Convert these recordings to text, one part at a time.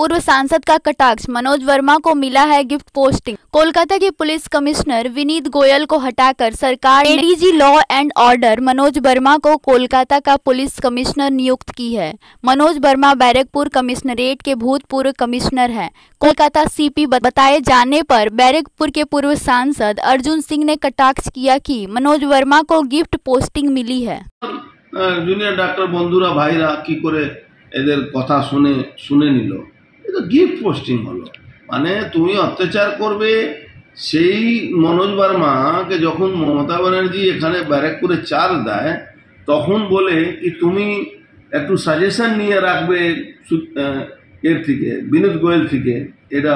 पूर्व सांसद का कटाक्ष, मनोज वर्मा को मिला है गिफ्ट पोस्टिंग। कोलकाता के पुलिस कमिश्नर विनीत गोयल को हटाकर सरकार ने ADG law and order Manoj Verma को कोलकाता का पुलिस कमिश्नर नियुक्त की है। मनोज वर्मा बैरकपुर कमिश्नरेट के भूतपूर्व कमिश्नर हैं। कोलकाता सीपी बताए जाने पर बैरकपुर के पूर्व सांसद अर्जुन सिंह ने कटाक्ष किया कि मनोज वर्मा को गिफ्ट पोस्टिंग मिली है। जूनियर डॉक्टर बंधुरा भाईरा की करे एদের কথা শুনে নিল, এটা গিফট পোস্টিং হলো। মানে তুমি অত্যাচার করবে সেই মনোজ বর্মাকে যখন মমতা ব্যানার্জি এখানে ব্যারাকপুরে চার্জ দেয় তখন বলে কি তুমি একটু সাজেশন নিয়ে রাখবে এর থেকে, বিনোদ গোয়েল থেকে, এটা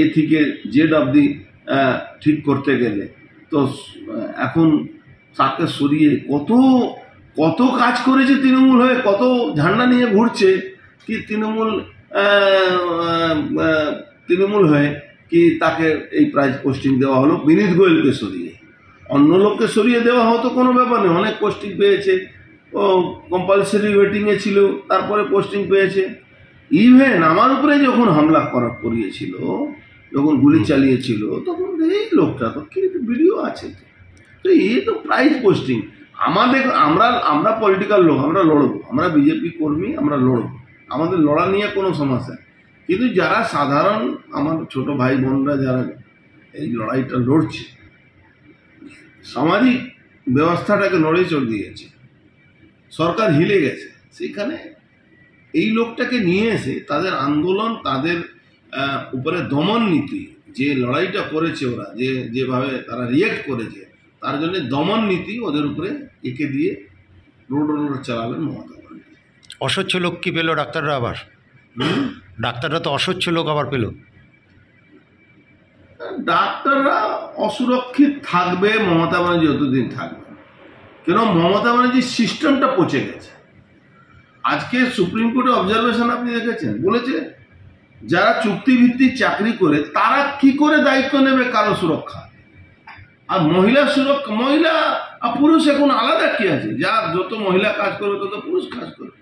এ থেকে জেড অবধি ঠিক করতে গেলে। তো এখন তাকে সরিয়ে কত কাজ করেছে তৃণমূল হয়ে, কত ঝান্ডা নিয়ে ঘুরছে কি তৃণমূল হয়ে কি তাকে এই প্রাইজ পোস্টিং দেওয়া হলো। বিনীত গোয়েলকে সরিয়ে অন্য লোককে সরিয়ে দেওয়া হতো কোনো ব্যাপার নেই, অনেক পোস্টিং পেয়েছে, ও কম্পালসারি ওয়েটিংয়ে ছিল, তারপরে পোস্টিং পেয়েছে। ইভেন আমার উপরে যখন হামলা করিয়েছিল, যখন গুলি চালিয়েছিল, তখন এই লোকটা তো কি ভিডিও আছে, তো এই তো প্রাইজ পোস্টিং। আমরা পলিটিক্যাল লোক, আমরা লড়বো, আমরা বিজেপি কর্মী, আমরা লড়বো, আমাদের লড়া নিয়ে কোনো সমস্যা। কিন্তু যারা সাধারণ আমার ছোট ভাই বোনরা যারা এই লড়াইটা লড়ছে, সামাজিক ব্যবস্থাটাকে নড়ে চড় দিয়েছে, সরকার হিলে গেছে, সেখানে এই লোকটাকে নিয়ে এসে তাদের আন্দোলন, তাদের উপরে দমন নীতি, যে লড়াইটা করেছে ওরা, যেভাবে তারা রিয়েক্ট করেছে, তার জন্য দমন নীতি ওদের উপরে একে দিয়ে রোড চালাবেন মমতা ব্যানার্জি। অস্বচ্ছ লোক কি পেল ডাক্তাররা আবার? ডাক্তাররা তো অস্বচ্ছ লোক আবার পেল। ডাক্তাররা অসুরক্ষিত থাকবে মমতা ব্যানার্জি যতদিন থাকবে, কেন মমতা ব্যানার্জির সিস্টেমটা পচে গেছে। আজকে সুপ্রিম কোর্টে অবজারভেশন আপনি দেখেছেন, বলেছে যারা চুক্তিভিত্তিক চাকরি করে তারা কি করে দায়িত্ব নেবে কারো সুরক্ষা। আর মহিলা সুরক্ষা, মহিলা আর পুরুষ এখন আলাদা কি আছে? যা যত মহিলা কাজ করবে তত পুরুষ কাজ করবে।